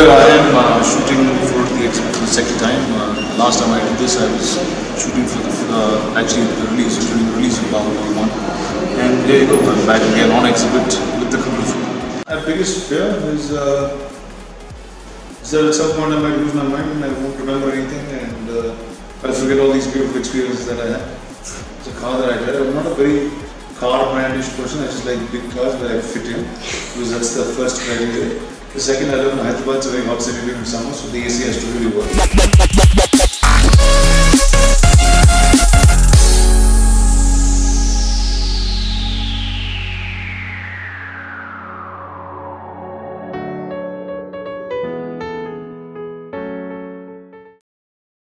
here I am shooting for the exhibit for the second time. Last time I did this, I was shooting for actually the release, shooting the release of Bahubali 1. And here you go, I'm back again on exhibit with the conclusion. My biggest fear is that at some point I might lose my mind and I won't remember anything, and I'll forget all these beautiful experiences that I had. It's a car that I drive. I'm not a very car-brandish person. I just like big cars that I fit in, because that's the first criteria. The second, I live in Hyderabad, it's a very hot city during summer, so the AC has to really work.